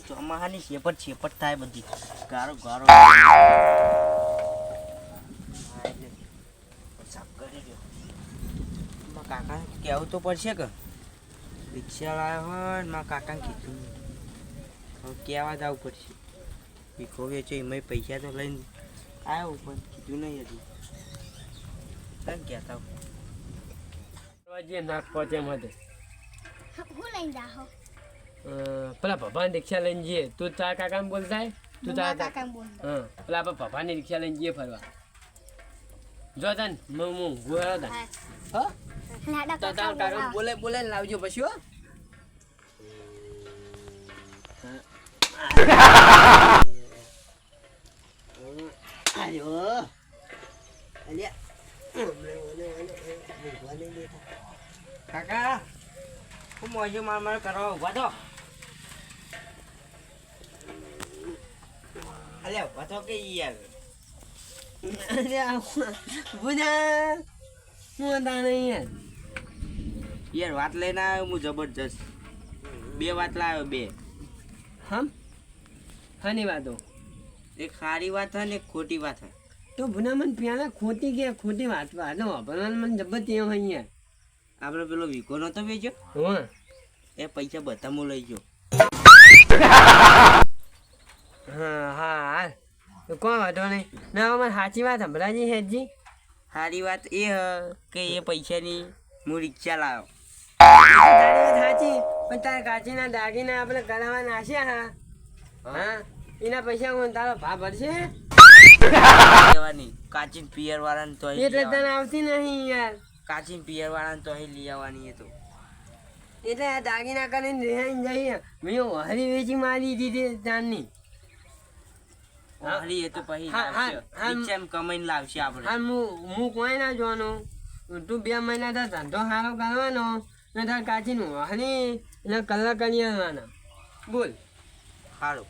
ચોમાહાની શેપટ થાય બધી ગારો ગારો સાફ કરી દો. મારા કાકા કહેવું તો પડશે કે રિક્ષા લાવ્યો હોય ને મારા કાકાને કીધું હવે કહેવા જવું પડશે. ભીખો વેચો એમાં પૈસા તો લઈને આવ્યો પણ કીધું નહીં હજુ કેમ કહેતા જે નાક પહોંચે માટે હું લઈને જાહો પેલા ભવાની રિક્ષા લઈને જઈએ. તું તારા કાકાને બોલતા તું તારા કાકા બોલ હા પેલા આપણે ભવાની રિક્ષા લઈને જઈએ ફરવા. જો તને હું ગુહારો તને હા લાડા તો તારા કાકા બોલે બોલે લાવજો પછી હો. આયો કાકા હું મોજો માર કરવા ઉભા તો અલ્યા ઉભા તો કે યાર બુના હું તાને યાર યાર વાત લઈને આવ્યો હું જબરજસ્ત 2 વાત લાવ્યો 2 હમ હાની વાતો એક સારી વાત હે ને એક ખોટી વાત હે. તો ભુના મને પેલા ખોટી વાત વાતો વાપરવાનું મને જબરતી હોય યાર. આપણે પેલો વીકો નતો વેચ્યો હા એ પૈસા બધા હું લઈ ગયો. હા તો કોઈ વાંધો નહીં ના અમારે સાચી વાત સંભળાજી હેજી. સારી વાત એ હ કે એ પૈસાની હું રિક્ષા લાવ્યો. સાચી પણ તારા કાચીના દાગીના આપણે કરાવવા નાખ્યા હા એના પૈસા હું તારો ભાવ ભરશે લેવાની કાચીન પિયર વાળાને તો એટલે તને આવતી નહીં યાર. કાચીન પિયર વાળાને તો અહીં લઈ આવવાની એ તો એટલે આ દાગીના કરીને રેહાઈને જઈએ મેં હરી વેચી મારી દીધી તારની. હરી એ તો પછી હા, હા, લાવશે. હા. રિક્ષામાં કમાઈને લાવશે આપણે. હા હું કોઈ ના જોવાનું તું 2 મહિના તાર ધંધો સારો કરવાનો ને તાર કાચીનું હરી એટલે કલર કરી આવવાના બોલ સારું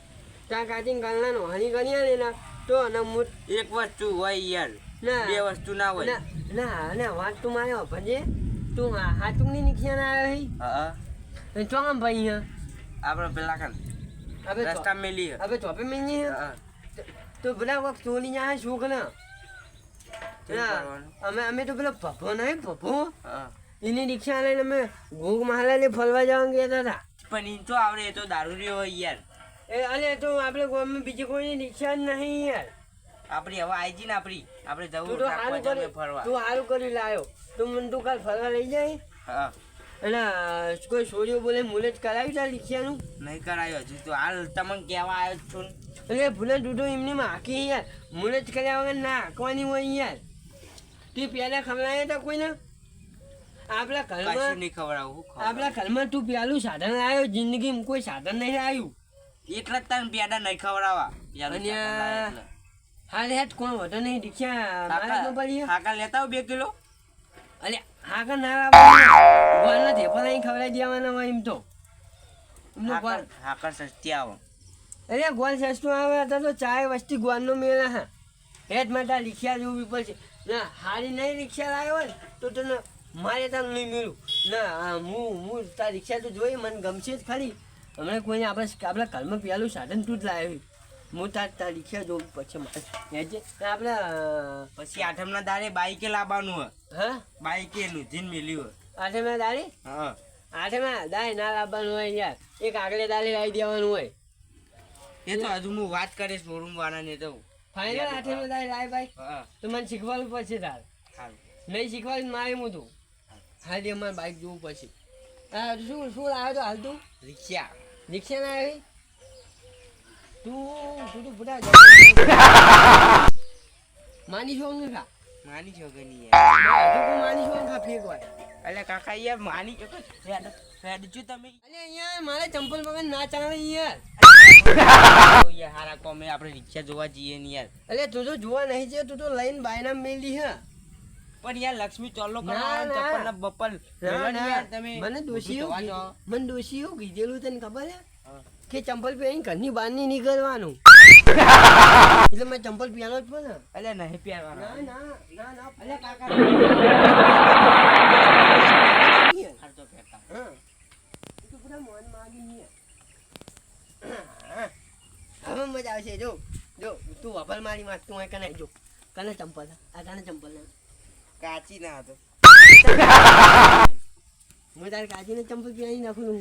તાર કાચીને કલરનું હરી કરી આવે ને તો ને હું એક વસ્તુ હોય યાર ના 2 વસ્તુ ના હોય. ના વાત તું મારે ભજે તું હાથુંની નીકળ્યા ના આવ્યો હા હી ચોમ ભાઈ હે આપણે પેલા કાન હવે રસ્તા મેલી હે. હવે ચોપે મેં હા તો પેલા વખત ચોરી જાય છોકરા શું કરવાનું? અમે તો પેલો ભભો નહીં ભભો હા એની રિક્ષા લઈને અમે ઘૂગ મહાલાલે ફરવા જવા ગયા હતા. પણ ઈ તો આવડે એ તો દારૂડિયો હોય યાર. એ અલે તો આપણે ગામમાં બીજી કોઈની રિક્ષા જ નહીં યાર. આપણી હવે આઈજી ને આપણે તું જવું તો સારું નાખવા કરી ફરવા. તું સારું કરી લાવ્યો તું મને તું કાલ ફરવા લઈ જાય હા અને કોઈ છોડીઓ બોલે મુલે જ કરાવી તાર રિક્ષાનું નહીં કરાયો હજુ તો હાલ તમને કહેવા આવ્યો જ છું ને. એટલે ભૂલે દૂધો એમની હાકી યાર મુલે જ કર્યા વગર ના હાંકવાની હોય યાર. તું પહેલા ખવડાવ્યા હતા કોઈને આપણા કશું ઘરમાં નહીં ખવડાવું હું ખવડાવું. આપણા ઘરમાં તું પેલું સાધન લાવ્યો જિંદગીમાં કોઈ સાધન નહીં આવ્યું. એટલે જ તને પેડા નહીં ખવડાવવા પેલું અને સાધન લાવ્યો એટલે. હાલ હેઠ કોણ વધો નહીં રિક્ષા મારા ન પડી હે? કાકા લેતા આવો 2 કિલો. અલે હા કે ના ગોળના થેપલા અહીં ખવડાવી દેવાના હોય એમ તો એમનો ગોળ હાકર સસ્તી આવો. અરે ગોળ સસ્તું આવે તો ચાય વસ્તી ગોળનો મેળા હા હેઠ માટે રિક્ષા જોવી પડશે ના હારી નહીં રિક્ષા લાવ્યો હોય ને તો તને મારે તાર નહીં મળ્યું ના હું તાર રિક્ષા તો જોઈ મને ગમશે જ ખરી હમણાં કોઈને આપણા ઘરમાં પેલું સાધન તું જ લાવ્યું હું તાર રિક્ષા જોવું પછી મારે આપણે પછી આઠમના દાડે બાઈકે લાવવાનું હે. હા બાઈકે લુધીને મેલ્યું હે. આઠમા દાડી હા આઠમા દાય ના લાવવાનું હોય યાર એક આગલે દાડે લાવી દેવાનું હોય એ તો હજુ હું વાત કરીશ શોરૂમ વાળાને તો. ફાઇનલ આઠમા દાડે લાવી ભાઈ હા તો મને શીખવાડવું પડશે તાર સારું. નહીં શીખવાડું મારે હું તું હાલ અમારે બાઇક જોવું પડશે હા શું લાવ્યો તો હાલ તું રિક્ષા રિક્ષા ના આવી તું બધા માની છો ને ખા માની છો કે નહીં યાર. તું માની છો ને ખા ફેંકવાય અલે કાકા યાર માની છો કે ફેડ છો તમે અલે અહીંયા મારે ચંપલ વગર ના ચાલે યાર યાર હારા કોમે આપણે રિક્ષા જોવા જઈએ ને યાર. અલે તું તો જોવા નહીં છે તું તો લઈને બાયના મેલી હે પણ યાર લક્ષ્મી ચોલ્લો ના, કરવા ના. ચપ્પલ ના બપ્પલ યાર તમે મને દોશી જોવા એવું જાઓ. મને દોશી એવું કીધેલું તને ખબર હે હા. કે ચંપલ પહેરીને ઘરની બહાર નહીં નીકળવાનું એટલે મેં ચંપલ પહેરવો જ પડે અલે નહીં પહેરવાના. અલે કાકા હાર તો પહેરતા. હા તું બધા મોન માગી નહીં આવશે જો તું વભલ મારી વાત તું કને જો કને ચંપલ આ કને ચંપલ કાચી ના હતો હું તારે કાચીને ચંપલ પહેરી નાખું હું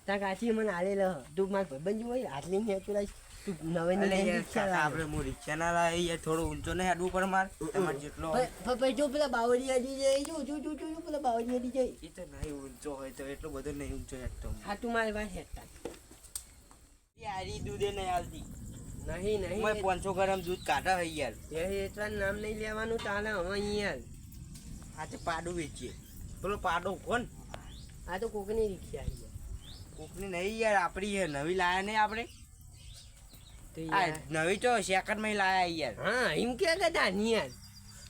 તાર કાચી મને આલેલ તું માર ભાઈબંધ હોય હાથ લઈને હેતું લાઈશ તું નવે અલે ને યાર કાકા આપણે હું રિક્ષા ના લાવે યાર થોડો ઊંચો નહીં હેડવું પડે માર તમારે જેટલો હોય. ભાઈ જો પેલા બાવળિયા જી જાય જો પેલા બાવળિયા જી જાય એ તો નહીં ઊંચો હોય તો એટલો બધો નહીં ઊંચો હેડતો હું. હા તું મારી વાત હેઠતા યારી દૂધે નહીં આવતી નહીં મેં 500 ગ્રામ દૂધ કાઢા હે યાર એટલા નામ નહીં લેવાનું તાલે હવે યાર આ તો પાડું વેચીએ પેલો પાડો કોણ આ તો કોકની રિક્ષા આવી કોકની નહીં યાર આપણી છે નવી લાયા નહીં આપણે તો આ યાર નવી તો સેકન્ડ માં લાયા યાર હા એમ કે કદા ની યાર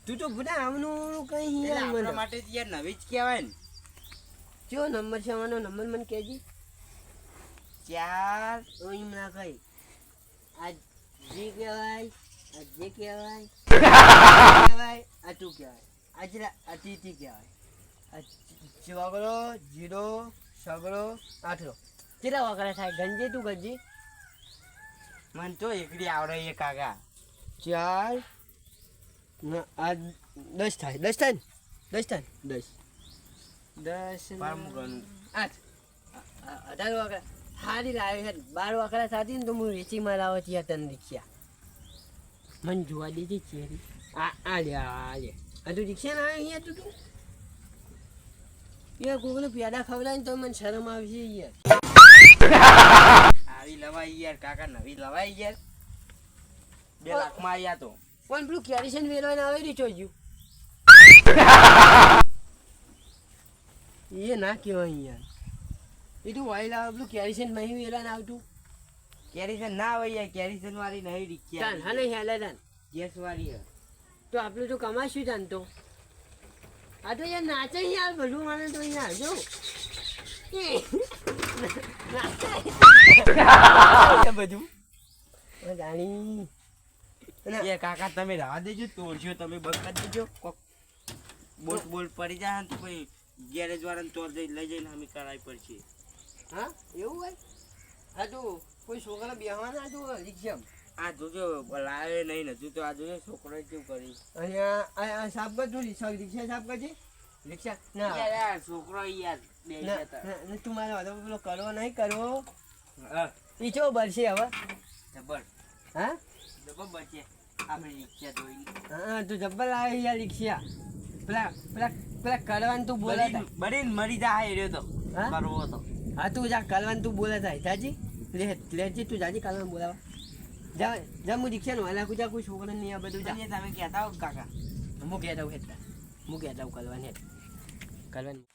તું તો ભૂડા આવનું કઈ એટલે યાર આપણા મને માટે યાર નવી જ કહેવાય ને કયો નંબર છે આનો નંબર મને કહેજી 4 તો એમ ના કઈ આ જે કહેવાય આ જે કહેવાય કહેવાય આ તું કહેવાય આજરા આ તીતી કહેવાય આ ચોગડો જીરો સગડો આઠરો કેટલા વાકડા થાય ગંજી તું ગંજી મને તો એકડી આવડે એ કાકા 4 આ 10 થાય 10 થાય 10 પરમ ગણું 8 18 વાકડા હારી લાવે છે 12 વાકડા થતી ને તો હું વેચી માં લાવો ત્યાં તને રિક્ષા મને જોવા દેજે ચેરી આ લે આ તું રિક્ષા ના આવે યાર તું યાર કોકને પેડા ખવડાય ને તો મને શરમ આવશે યાર આવી લવાઈ યાર કાકા નવી લવાઈ યાર 2 લાખમાં આવ્યા તો પણ પેલું કેરીશન વેલવાને આવે રી ચોજ્યું એ ના કહેવાય યાર એ તું વાઈલ આવે પેલું કેરીશન નહીં વેલવાને આવતું કેરીસન ના હોય યાર કેરીસન વાળી નહીં રિક્ષા ચાલ હા નહીં હેલે તાન ગેસ વાળી હે. તો આપણું તો કમાશું જાણતો આ તો યાર નાચે યાર બધું મને તો યાર જો બધું જાણી એ કાકા તમે રાહ દેજો તોડશો તમે બંધ કરી દેજો કોક બોલ પડી જાય ને તો પછી ગેરેજ વાળાને ચોર લઈ જઈને અમે કરાવી પડશે. હા એવું હોય હા તું કોઈ છોકરા બેહવાના તું રિક્ષામાં આ જોજો લાવે નહીં નથી તો આ જોજો છોકરો કેવું કરી અહીંયા સાફ કર તું રિક્ષા સાફ કરજે રિક્ષા ના યાર છોકરો યાર બે જતા ના તું મારો વાતો પેલો કરવો નહીં કરવો હા ઈ ચો બરશે હવે જબર હા જબર બચે આપણી રિક્ષા ધોઈ હા તું જબ્બર લાવે યાર રિક્ષા પેલા કરવાનું તું બોલે બરીને મરી જાય એ રહ્યો તો હા? કરવો તો હા તું જા કરવાનું તું બોલે થાય જાજી લેજી તું જાજી કરવાનું બોલાવા જા હું રિક્ષા નો હાલા કુજા કોઈ છોકરા નહીં આ બધું જા તમે કહેતા હો કાકા હું કહેતા હું હેતા હું કહેતા હું કરવાની હેત કરવાની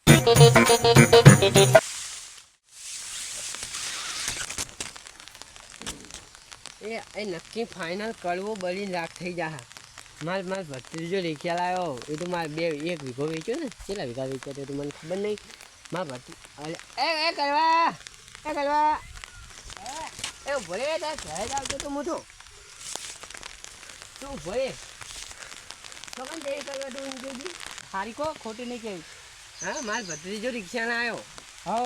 એ નક્કી ફાઇનલ કરવો બળીને રાખ થઈ જા માર ભત્રીજો રિક્ષા લાવ્યો એ તો મારે 1 વીઘો વેચ્યો ને કેટલા વીઘા વેચ્યા તો મને ખબર નહીં માર ભત્રી એ કરવા એ ભલે તાર ઘરે જ આવતો તો મોટો તું ભલે તો પણ જઈ કરવા તું જોજી સારી કો ખોટી નહીં કેવી હા માર ભત્રીજો રિક્ષા આવ્યો હો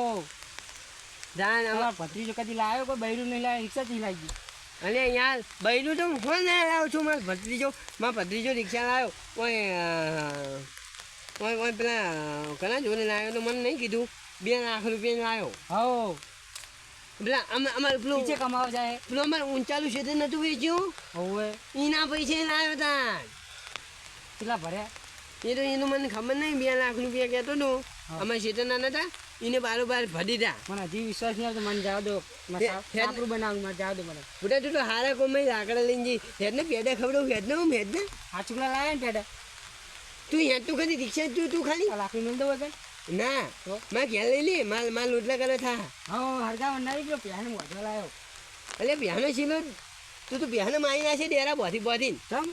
જાન અમારા ભત્રીજો કદી લાવ્યો કોઈ બૈરું નહીં લાવ્યો રિક્ષા થી લાગી અને યાર બૈરું તો હું ફોન ના લાવ્યો છું મારો ભત્રીજો રિક્ષા લાવ્યો ઓય પેલા ઘણા જોડે લાવ્યો તો મને નહીં કીધું 2 લાખ રૂપિયા લાવ્યો હો પેલા અમારે પેલું નીચે કમાવા જાય પેલું અમારે ઊંચાલું છે તે નતું વેચ્યું હોવે એના પૈસા લાવ્યો તા કેટલા ભર્યા એ તો એનું મને ખબર નહીં 2 લાખ રૂપિયા કહેતો હતો અમારે શેતરના નતા એને બારોબાર ભરી તા મને હજી વિશ્વાસ નહીં આવતો મને જવા દો સાપરું બનાવું મને જવા દો મને બધા તું તો હારા કોમાઈ લાકડા લઈને જઈ હેડને પેડા ખવડાવું હેડને હું હેડને આ ચૂકલા લાવ્યા ને પેડા તું હેડ તું ખાલી રિક્ષા તું ખાલી લાકડી મિલ દો વગર ના મારે ઘેર લઈ લે માલ લોટલા કરે થા હા હરગા વંડારી ગયો પ્યાને મોઢો લાવ્યો એટલે બિહાનો શીલો તું તો બિહાનો મારી નાખે ડેરા બોધી તમ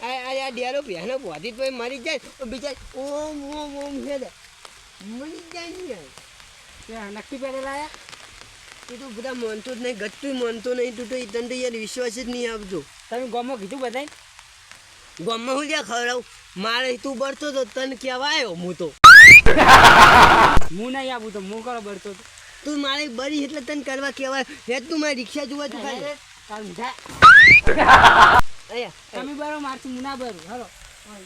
આ ડેરો બિહાનો બોધી તો મરી જાય બિચાર ઓમ હેડ મરી જાય ને નક્કી પેડે લાયા એ તો બધા માનતો જ નહીં ગતું માનતો નહીં તું તો તને તો યાર વિશ્વાસ જ નહીં આવતો તમે ગમો કીધું બધાય ગામમાં હું જ્યાં ખવડાવું મારે તું બળતો તો તને કહેવાયો હું તો હું નહીં આવું તો હું કરો બળતો તું મારે બળી એટલે તને કરવા કહેવાય હેડ તું મારી રિક્ષા જોવા તું ખાલી તાર મીઠા અહીંયા તમે બરો મારથી મુના બરો હાલો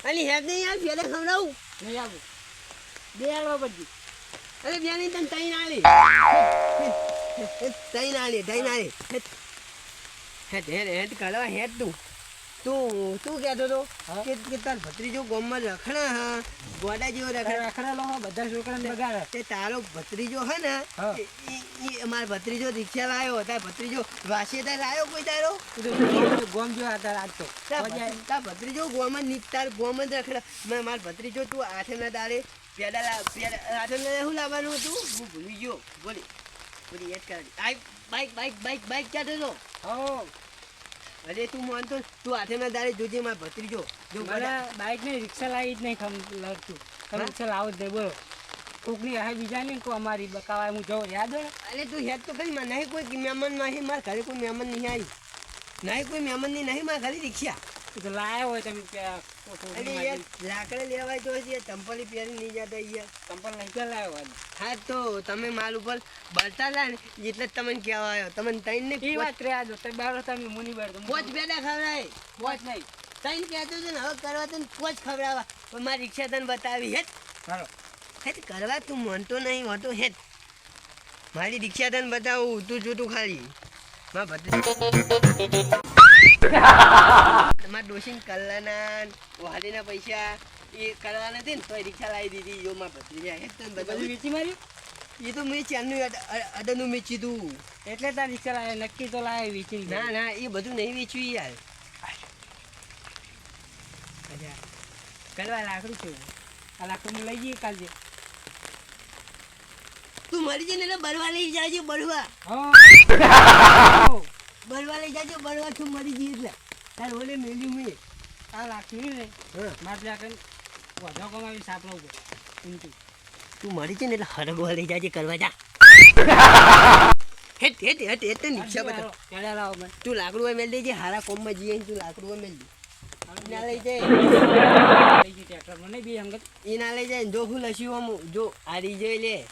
અલી હેડ નહીં યાર પેલા ખવડાવું નહીં આવું બે આલવા બધી અરે બેની તને તઈ ના લે તઈ ના લે હેડ હેડ કરવા હેડ તું કહેતો તો કે તાર ભત્રીજો ગોમમાં રખડા હા ગોડા જેવો રખડા રખડેલો હો બધા છોકરાને બગાડે તે તારો ભત્રીજો હે ને હા. એ મારો ભત્રીજો રિક્ષા લાવ્યો તાર ભત્રીજો વાસેદાર લાવ્યો કોઈ તારો ગોમ જો હતા આજ તો તાર ભત્રીજો ગોમાં તાર ગોમ જ રખડા માર ભત્રીજો તું આઠમના તારે પેડા આઠમના શું લાવવાનું હતું હું ભૂલી ગયો બોલી યાદ કરાવી બાઈક ક્યાં થતો હો અરે તું માનતો તું આઠમના તારે જોજે માર ભત્રીજો જો મને બાઈક ને રિક્ષા લાવી જ નહીં લડતું તમે રિક્ષા લાવો જ નહીં બોલો કોકની આ બીજા નહીં કો અમારી બકાવા હું જવું યાદ હોય અરે તું હેડ તો કરી માં નહીં કોઈ મહેમાન નહીં મારા ઘરે કોઈ મહેમાન નહીં આવી નહીં કોઈ મહેમાનની નહીં મારા ઘરે રિક્ષા તો લાયા હોય તમે અરે યાર લાકડા લેવાય તો હજી ચંપલી પહેરી નહીં જતા યાર કંપન નહીં ક્યાં લાવ્યો આજે હા તો તમે માલ ઉપર બળતા હતા ને એટલે જ તમને કહેવા આવ્યો તમને તૈન ને એ વાત રે આજો તમે બારો તમે મુની બાર પોચ પેડા ખવડાય પોચ નહીં તૈન કહેતો હતો ને હવે કરવા તો પોચ ખવડાવવા પણ મારી રિક્ષા તને બતાવી હેત હાલો હેત કરવા તું માનતો નહીં હોતો હેત મારી રિક્ષા તને બતાવું તું જોતું ખાલી માં બતા તમારા ડોશીને કલ્લાના વાડીના પૈસા એ કરવા નથી ને તો રિક્ષા લાવી દીધી જો માં ભત્રીજા હેત તને બધું બતાવી વેચી માર્યું એ તો મેં ચારનું અડનું મેં કીધું એટલે તાર રિક્ષા લાવે નક્કી તો લાવે વેચી ના એ બધું નહીં વેચ્યું યાર અચ્છા કરવા લાકડું છે આ લાકડું લઈ જઈએ કાલજે તું મરી જઈને એટલે બળવા લઈ જાજો બળવા બળવા લઈ જાજો બળવા તું મરી જઈ એટલે તાર ઓલે મેલ્યું મેં આ લાકડું ને હા મારે લાકડ વધો કમાવી સાપડો છે ઊંચું તું મરી જઈને એટલે હરગવા લઈ જાજે કરવા જા હેટ હેટ હેટ હેટ નિક્ષા બતા કેડા લાવો મને તું લાકડું હોય મેલ દેજે હારા કોમમાં જઈએ તું લાકડું હોય મેલ દે ના લઈ જાય લઈ જઈ ટ્રેક્ટર મને બી અંગત એ ના લઈ જાય જો હું લસ્યું આમ જો આરી જોઈ લે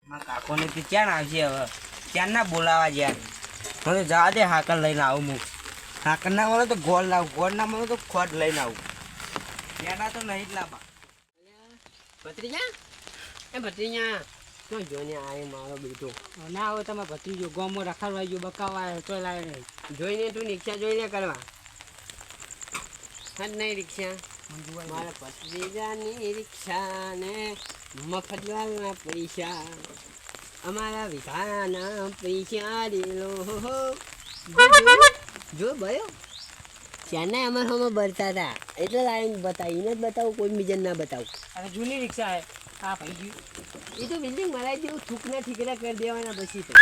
મારા કાકોને તે ક્યાં આવશે હવે ક્યાં ના બોલાવા જ્યાં મને જવા દે હાકર લઈને આવું હું હાકર ના મળે તો ગોળ લાવું ગોળ ના મળે તો ખોટ લઈને આવું પેડા તો નહીં જ લાવવા ભત્રીજા એ ભત્રીજા તો જોઈને આવે મારો બેટો ના હોય તમે ભત્રીજો ગોમો રખાડવા ગયો બકાવા તો લાવે નહીં જોઈને તું રિક્ષા જોઈને કરવા જ નહીં રિક્ષા મારા ભત્રીજાની રિક્ષા ને મફતવાળના પૈસા અમારા વિધાના પૈસા દેલો જો ભયો ત્યાંના અમારા હોમાં બરતા હતા એટલે લાવીને બતાવીને જ બતાવું કોઈ બીજાને ના બતાવું અને જૂની રિક્ષા હે આ ભાઈ ગયું એ તો બિલ્ડિંગ મરાઈ દેવું થૂકના ઠીકરા કરી દેવાના પછી તો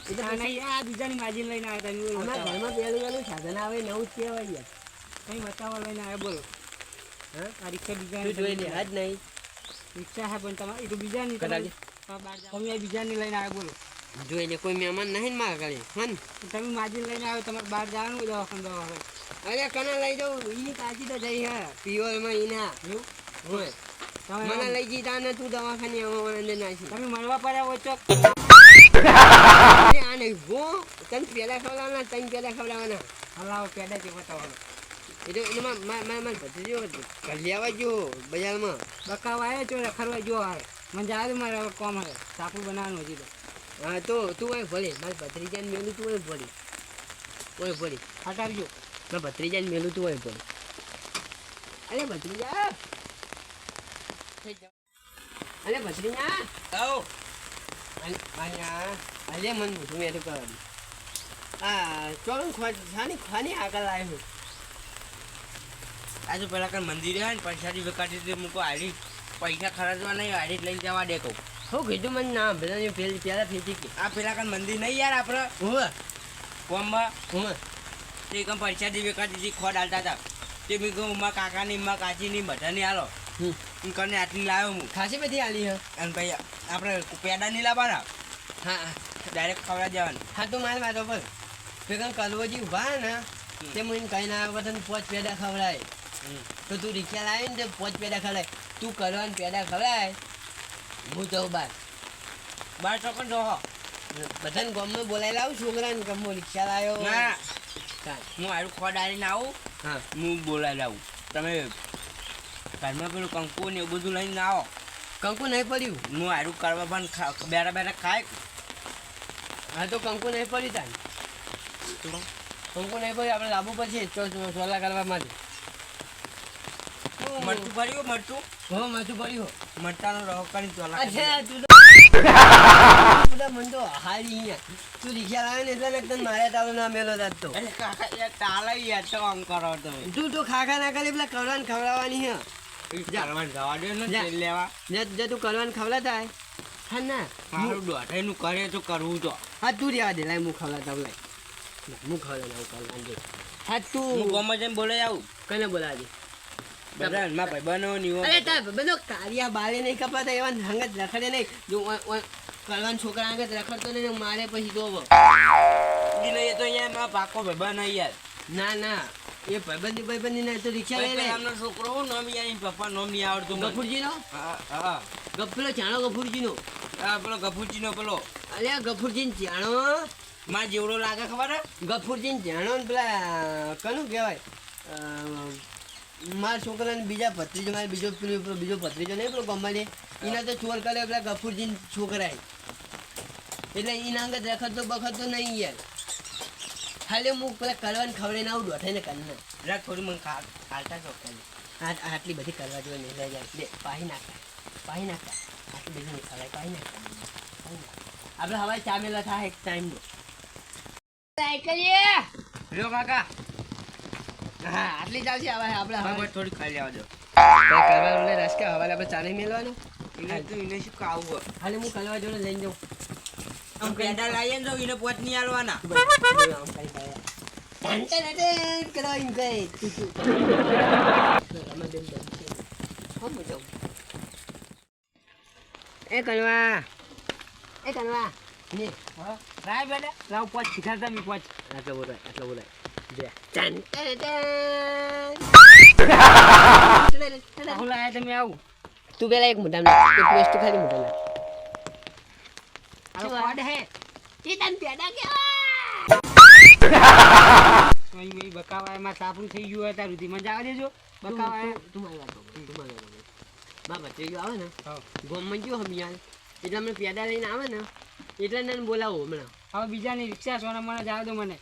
એ તો આ નહીં આ બીજાની માજી લઈને આવ્યા હતા અમારા ઘરમાં પહેલું પહેલું સાધન આવે નવું જ કહેવાય યાર કઈ બતાવવા લઈને આવ્યા બોલો હા આ રિક્ષા તું જોઈ લે બીજા જ નહીં રિક્ષા હે પણ તમારે એ તો બીજાની કદાચ. તમે બીજાની લઈને આવ્યા બોલો જોઈ લે કોઈ મહેમાન નહીં ને મારા ઘરે હન તમે માજી લઈને આવ્યો તમારે બહાર જવાનું દવાખાને દવા અરે કના લઈ જાઉં એની કાચી તો જઈ હે પિયોરમાં એના એવું હોય મને લઈ જતા ને તું દવાખાને આવવા અંદર નાખી તમે મળવા પડ્યા હોય ચોક અરે આ નહીં ગો તને પેલા ખવડાવવાના તને પેલા ખવડાવવાના હલાવો પેડા છે બતાવો એ તો એમાં મારે ભત્રીજો કલ્યાવા ગયો બજારમાં બકાવા આવ્યો છો રખડવા જો આવે મને જવા દે મારે હવે કોમ હવે સાપુ બનાવવાનું હજી તો હા તો તું હોય ભલે મારે ભત્રીજાને મેલું તું હોય ભલે હોય ભલે હટાડજો મારે ભત્રીજાને મેલું તું હોય ભલે અરે ભત્રીજા અરે ભત્રીજા આવો અરે મન બધું મેં તો કરવાનું આ ચોરું ખાની આગળ આવ્યો આજુ પેલા કઈ મંદિર આવે ને પૈસાથી વેકાતી મૂકો આડી પૈસા ખર્ચવા નહીં આડી જ લઈને જવા દે કહું હું કીધું મને ના બધા પેલા ફેંચી કે આ પેલા કઈ મંદિર નહીં યાર આપણે હું કોમમાં હું તે કઈ પૈસાથી વેકાતી ખોટ હાલતા હતા તે મેં કહું મારા કાકાની મારા કાચીની બધાની હાલો એમ કરીને આટલી લાવ્યો હું ખાસી બધી આલી હે અને ભાઈ આપણે પેડા નહીં લાવવાના હા ડાયરેક્ટ ખવડા જવાનું હા તો મારે વાતો પર પેલા કલવજી ઉભા ને તે મને કઈ ના આવે તને પોચ પેડા ખવડાય તો તું રિક્ષા લાવી ને પોચ પેડા ખવડાય તું કરવાનું પેડા ખવડાય હું જાઉં બાર બાર ચોકન જો હો બધાને ગામમાં બોલાવી લાવું છોકરાને કે હું રિક્ષા લાવ્યો ના ચાલ. હું આડું ખોડાડીને આવું હા હું બોલાવી લાવું તમે ઘરમાં પેલું કંકુ ને એવું બધું લઈને આવો કંકુ નહીં પડ્યું હું આડું કરવા પણ બેઠા બેઠા ખાય હા તો કંકુ નહીં પડ્યું તાન કંકુ નહીં પડ્યું આપણે લાવવું પડશે ચોલા કરવા માટે મરચું ભર્યું મરચું હો માથું પડ્યું મરચાનો રहो કરીને ચોલા અચ્છા તું તો બધા મન તો હારી અહીંયા તું રિક્ષા લાવે ને એટલે મેં તને મારે તારું ના મેલો તાર તો અરે કાકા યાર ચાલે યાર તો આમ કરો તમે તું તો ખાખા ના કરી પેલા કરવાને ખવડાવવાની હે કરવાનું જવા દે ને જા. તેલ લેવા જે તું કરવાને ખવડાતા હોય હા ના મારું દોઢાઈનું કરે તો કરવું તો હા તું રહેવા દે લાય હું ખવડાતા લાય હું ખવડાવું કરવાને દે હા હું તું ગમે જેમ બોલાઈ આવું કને બોલાવી બધા મારા ભાઈબંધો નીવો અરે તાર બધો કારિયા બારે નહીં કપાતા એવા હંગત રખડે નહીં જો કરવાન છોકરા આગળ રખડતો નહીં મારે પછી જોવો એ તો અહીંયા મારા પાકો ભાઈબંધ યાર ના ના એ ભાઈબંધી ના તો રિક્ષા લઈ લે આમનો છોકરો હું નામ યાર પપ્પા નામ નહીં આવડતું મને. ગફુરજી નો હા હા પેલો ચાણો ગફુરજી નો આ પેલો ગફુરજીનો પેલો અરે ગફુરજી ને ચાણો માર જેવડો લાગે ખબર હે ગફુરજી ને ચાણો ને પેલા કનું કહેવાય મારા છોકરાને બીજા ભત્રીજો મારે બીજો ભત્રીજો નહીં પેલો ગમવાને એના તો ચોર કરે પેલા ગફુરજી છોકરાએ એટલે એના અંગત રખડતો બખડતો નહીં યાર ખાલી હું પેલા કરવાને ખવડે ના આવું દોઠાઈને કરના જરાક થોડી મને ખાલતા ચોખ્ખાલી આટલી બધી કરવા જોઈએ નહીં લઈ જાય બે પાહી નાખતા આટલી બધી નહીં ખવાય પાહી નાખતા આપણે હવે ચામેલા થાય એક ટાઈમનો કરીએ લ્યો કાકા હા આટલી ચાલશે હવે આપણે હવે થોડી ખાઈ લેવા દો કરવાનું ને રસ કે હવાલે આપણે ચાને મેળવાનું એને તો એને શું ખાવું ખાલી હું કરવા જોડે લઈને જાઉં આમ પેડા લાવીએ ને તો એને પોત નહીં આલવાના એ કનવા ને રાય બેટા લાવ પોચ શીખા તમે પોચ આટલો બોલાય બે હું લાયા તમે આવું તું પેલા એક મોટા એક વસ્તુ ખાલી મોટા આ કોડ હે એ તન પેડા અહીં બકાવાયમાં તાપું થઈ ગયું હોય ત્યાં સુધી મજા આવે દેજો બકાવાય તું મારી વાત બા ભત્રીજો આવે ને હા ગોમમાં ગયો હમ યાર એટલે અમને પેડા લઈને આવે ને એટલે ને બોલાવો હમણાં હવે બીજાની રિક્ષા સોના મને જાવ દો મને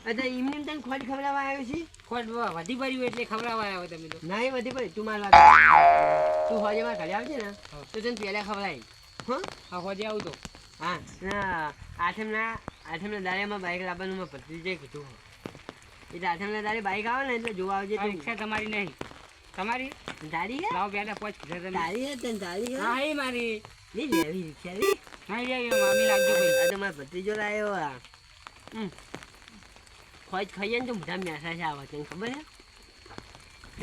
અચ્છા એમને તને ખોટ ખવડાવવા આવ્યો છે ખોટ વધી પડ્યું એટલે ખવડાવવા આવ્યો તમે તો ના એ વધી પડી તું મારી વાત તું હોજે મારા ઘરે આવજે ને તો તને પેલા ખવડાવી હા હા હોજે આવું તો હા ના આઠમના દાડિયામાં બાઇક લાવવાનું મેં ભત્રીજે કીધું એટલે આઠમના દાડે બાઇક આવે ને એટલે જોવા આવજે આ રિક્ષા તમારી નહીં તમારી તારી હે લાવ બેટા પોચ કીધા તમે તારી હે તને તારી હે હા એ મારી નહીં લેવી રિક્ષા રે હા એ મામી લાગજો ભાઈ આ તો મારો ભત્રીજો લાવ્યો આ ખોજ ખાઈએ ને તો મોટા મેસા છે આવા તને ખબર હે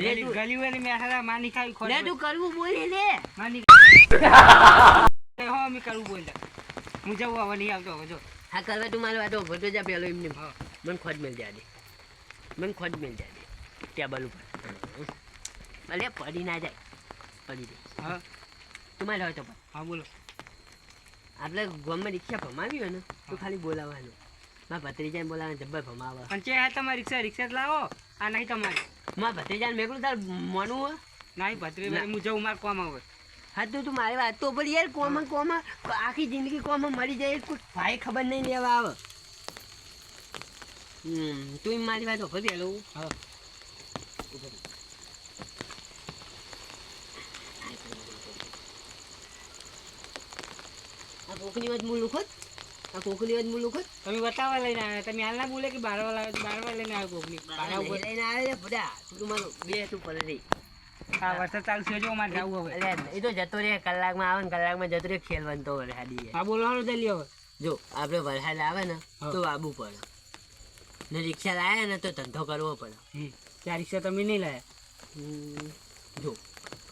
લે તું ગલી વાળી મેં હારા માની ખાવી ખોટ લે તું કરવું બોલે લે માની હો અમે કરવું બોલ્યા હું જવું હવે નહીં આવતો હવે જો હા કરવા તું મારી વાતો ભરતો જા પેલો એમને હા મને ખોજ મેલ જાય દે ટેબલ ઉપર ભલે પડી ના જાય પડી દે હા તું મારે હોય તો પણ હા બોલો આપણે ગામમાં રિક્ષા ભમાવી હોય ને તો ખાલી બોલાવવાનું મારા ભત્રીજાને બોલાવવાનું જબ્બર ભમાવે પણ છે હા તમારી રિક્ષા જ લાવો આ નહીં તમારી મારા ભત્રીજાને મેકલું તાર મોનું હોય નહીં ભત્રી હું જવું મારે કોમ આવે હા તું મારી વાત તો પણ યાર કોમાં આખી જિંદગી કોમાં મરી જાય કોઈ ભાઈ ખબર નહીં લેવા આવે તું મારી વાત ખબર પેલો હા આ કોકની વાત હું લુખો તમે બતાવવા લઈને આવ્યા તમે હાલ ના બોલે કે બારવા લાવ્યો બારવા લઈને આવ્યો કોકની બારા ઉપર લઈને આવે બધા તું મારું બે તું પડે રહી હા વરસાદ ચાલશે જો મારે જવું હવે એટલે એ તો જતો રહે કલાકમાં આવે ને કલાકમાં જતો રહે ખેલવાનું તો વરસાદી હા બોલો હાલો જલ્દી હવે જો આપણે વરસાદ આવે ને તો આબુ પડે ને રિક્ષા લાયા ને તો ધંધો કરવો પડે ત્યાં રિક્ષા તમે નહીં લાયા જો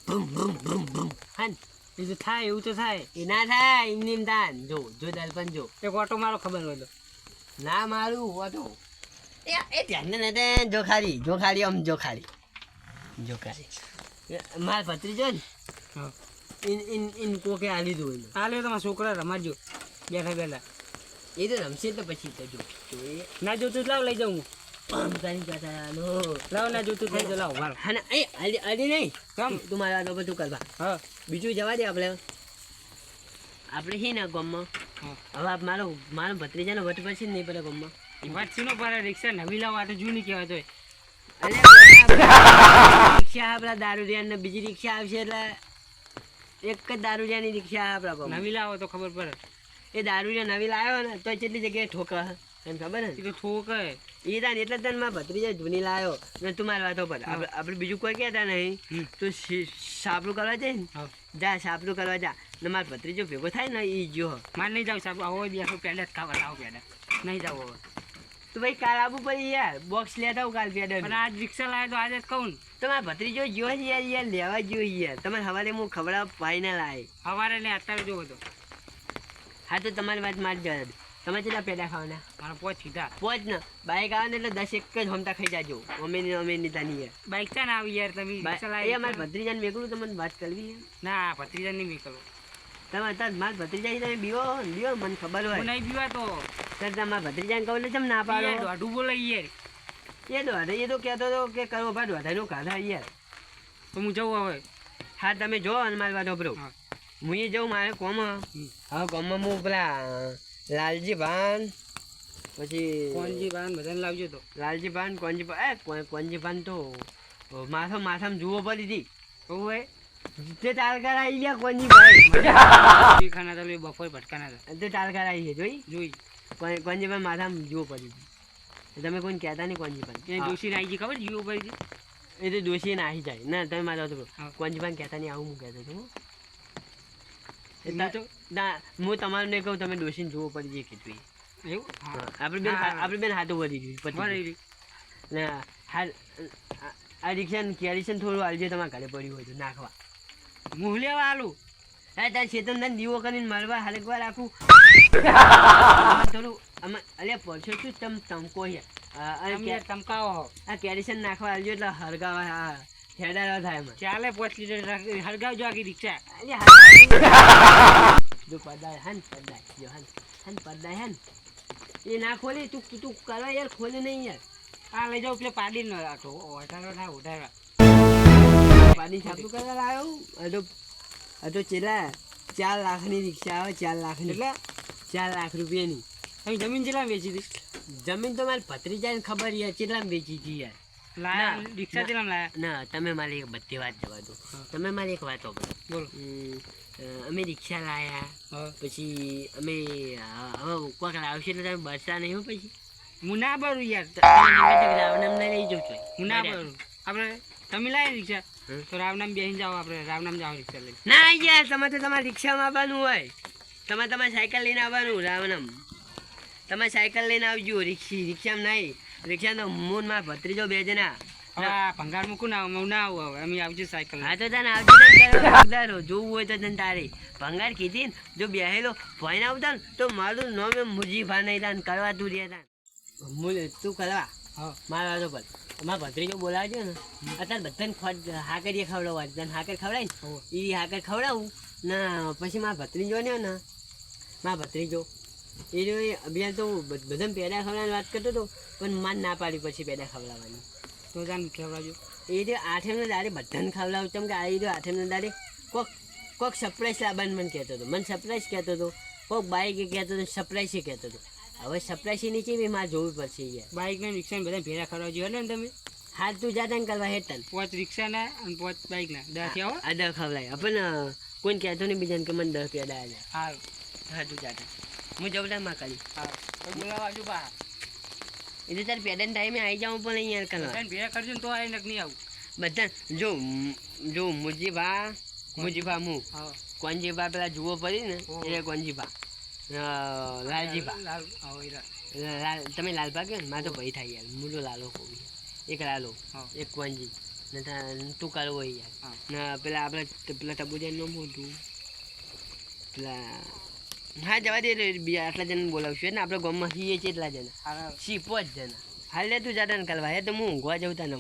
ભૂમ ભૂમ ભૂમ ભૂમ હા ને એ તો થાય એવું તો થાય એ ના થાય એમની તાન જો દલપન જો એક ઓટો મારો ખબર હોય તો ના મારું ઓટો એ ધ્યાન ને જો ખાલી આમ જો ખાલી માર ભત્રીજો ને હા ઇન કોકે આ લીધું એને આ લે તમારા છોકરા રમાડજો બેઠા બેઠા. એ તો રમશે તો પછી તો જો ના જોતું તો લાવ લઈ જાઉં હું. આમ તારી જાતાનો લાવ ના જોતું થઈ તો લાવ મારો. હા ના એ આલી નહીં કેમ? તું મારા વાતો બધું કરવા હા બીજું જવા દે આપણે હી ને ગામમાં હા. હવે મારો ભત્રીજાનો વટ પછી જ નહીં પડે ગામમાં વચ્ચેનો પર રિક્ષા નવી લાવવા તો જૂની કહેવાય તોય. અરે રિક્ષા આપણા દારૂડિયા ને બીજી રિક્ષા આવશે એટલે એક જ દારૂડિયાની રિક્ષા આપણા ગામમાં નવી લાવો તો ખબર પડે. એ દારૂડિયા નવી લાવ્યો ને તો કેટલી જગ્યાએ ઠોકા તને ખબર ને એ તો ઠોક હે. એ તાન એટલે તને મારા ભત્રીજા જૂની લાવ્યો ને તું મારી વાતો પર આપણે બીજું કોઈ કહેતા નહીં તું સાપડું કરવા જાય ને હા. જા સાપડું કરવા જા ને મારો ભત્રીજો ભેગો થાય ને એ જો મારે નહીં જાવ સાહેબ આવો બેસો પેડા જ ખાવા લાવો પેડા નહીં જાવ હવે. તો ભાઈ કાલ આવવું પડી યાર બોક્સ લેતા આવું કાલ પેડર પણ આજ રિક્ષા લાવે તો આજે જ કહું ને. તો મારા ભત્રીજો જો યાર લેવા જોઈએ યાર તમારે સવારે હું ખવડાવ પાઈ ના લાવે સવારે ને અત્યારે જોવો તો હા તો તમારી વાત મારી જવા દે તમે કેટલા પેડા ખાવાના મારા પોચ સીધા પોચ ને બાઈક આવે ને એટલે 10 એક જ હમતા ખાઈ જાજો અમે ની તાની યાર બાઈક છે ને આવી યાર તમે રિક્ષા એ લાવી. અમારા ભત્રીજાને મેકલું તમને વાત કરવી ના ભત્રીજા નહીં નીકળો. તમે અત્યારે મારા ભત્રીજા તમે બીવો મને ખબર હું હોય નહીં પીવા તો સર તમારા ભત્રીજાને કહું એટલે તમે ના પાડો યાર દોઢું બોલે યાર. એ દોઢે એ તો કહેતો હતો કે કરો ભાઈ દોઢાઈનું કાઢા યાર તો હું જવું હવે. હા તમે જો અને મારી વાત વાપરો હા. હું એ જાઉં મારે કોમ હા કોમમાં હું પેલા લાલજી ભાન પછી કોણજી બાન બધાને લાવજો તો. લાલજી ભાન કોણજી ભાન તો માથામાં જુઓ પડી હતી કહું હે તે તાલકાર આવી ગયા કોણજી ભાઈ ખાના તો બપોર ભટકાના હતા તે તાલકાર આવી છે જોઈ જોઈ. કોણજી ભાઈ માથામાં જુઓ પડી હતી તમે કોઈને કહેતા નહીં કોણજી ભાઈ એ દોશી નાઈ ગઈ ખબર જીવો પડી હતી. એ તો દોષી ના આવી જાય ના તમે મારા તો હા. કોણજી ભાઈ કહેતા નહીં આવું હું કહેતો છું હું તો- ના હું તમારું નહીં કહું તમે દોષીને જુઓ પડી જઈએ કેટલું એવું હા. આપણે બેન હાથું વધી ગયું પછી બરાબર. ના આ રિક્ષા કેરીશન થોડું આલજો તમારા ઘરે પડ્યું હોય તો નાખવા હું લેવા આલું. હા તાર ચેતન દીવો કરીને મારવા હલકવા રાખું થોડું આમાં અલ્યા પડશો શું તમકો છે તમે યાર ચમકાવો હો. આ કેરીશન નાખવા આવજો એટલે હરગાવા હા હેડાવા થાય એમાં ચાલે 5 લીટર હરગાવજો આખી રિક્ષા. જો પદાય હન પદાય જો હન પદાય હન એ ના ખોલી તું કરવા યાર ખોલે નહીં યાર આ લઈ જાઓ પેલે પાડી ન રાખો ઉઠાડવા. પાણી છાપું કરવા લાવ્યો આ તો ચેલા 4 લાખની રિક્ષા આવે 4 લાખની એટલે 4 લાખ રૂપિયાની તમે જમીન કેટલા વેચી હતી? જમીન તો મારે ભત્રીજાને ખબર યાર કેટલામાં વેચી હતી યાર લાયા ના, રિક્ષા કેટલા લાયા? ના તમે મારી એક બધી વાત જવા દો તમે મારી એક વાત સાંભળો. બોલો. અમે રિક્ષા લાયા હા. પછી અમે હવે કોક આવશે એટલે તમે બસતા નહીં હો પછી હું ના ભરું યાર. રાવણમને લઈ જઉં છું હું ના ભરું. આપણે તમે લાયા રિક્ષા હમ. તો રાવનામ બેસીને જાઓ. આપણે રાવનામ જાઓ રિક્ષા લઈને. ના યાર તમારે તો તમારા રિક્ષામાં આવવાનું હોય તમારે સાયકલ લઈને આવવાનું રાવણમ તમે સાયકલ લઈને આવજો રિક્ષામાં નહીં રિક્ષામાં તો હું ને મારા ભત્રીજો 2 જણા હવે આ ભંગાર મૂકું ના હું ના આવું હવે અમે આવજો સાયકલ હા તો તને આવજો તને તારે જોવું હોય તો તને તારે ભંગાર કીધી ને જો બેહેલો ભોય ના આવતા ને તો મારું નામ એમ મુજીફા નહીં તાન કરવા તું રહ્યા તું કરવા હા. મારા વાતો પર મારા ભત્રીજો બોલાવજો ને અત્યારે બધાને હાકરીએ ખવડાવવા તને હાકર ખવડાય ને એ હાકર ખવડાવું ને પછી મારા ભત્રીજો ને મારા ભત્રીજો એ જો અભિયાન તો બધાને પેડા ખવડાવવાની વાત કરતો હતો પણ માન ના પાડી પછી પેડા ખવડાવવાની તો જાન ખવડાવજો. એ જો 8મના દાડે બધાને ખવડાવું ચમ કે આ જો 8મના દાડે કોક સરપ્રાઈઝ લાવવાનું મને કહેતો હતો મને સરપ્રાઈઝ કહેતો હતો કોક બાઈક કહેતો હતો સરપ્રાઈઝ કહેતો હતો હવે સરપ્રાઈઝ નીચે બી મારે જોવું પડશે યાર બાઇક ને રિક્ષા બધા ભેરા ખવડાવજો એટલે ને તમે હાલ તું જાતા ને કરવા હેઠ 5 રિક્ષાના અને 5 બાઇકના 10 થયા હો. આ 10 ખવડાય આપણને કોઈને કહેતો નહીં બીજાને કે મને 10 પેડા આવ્યા હારું હા તું જાતા હું જવું તા માં કાલી હારું. તો બોલાવા આવજો બા. એ તો તારે પેડાના ટાઈમે આવી જાઉં પણ નહીં યાર કરવા બધાને ભેરા કરજો ને તો આવીને નહીં આવું. બધા જો મુજીભા હું હા. કોનજીભા પેલા જુઓ પડી ને ઓહો. એ કોનજીભા લાલજીભા લાલ આવો ઈરા. તમે લાલભા કહો ને મારે તો ભાઈ થાય યાર હું તો લાલો કહું એક લાલો હા. એક કોનજી ને તું કરવો યાર હા. ને પેલા આપણે પેલા ટબુજાનું મોટું પેલા હા જવા દે આટલા જણ બોલાવશું ને આપણે ગામમાં છીએ છે એટલા જણા હારું. સી 5 જણા હાલ લે તું જાતા ને કાલ ભાઈ તો હું ઊંઘવા જવું તા ને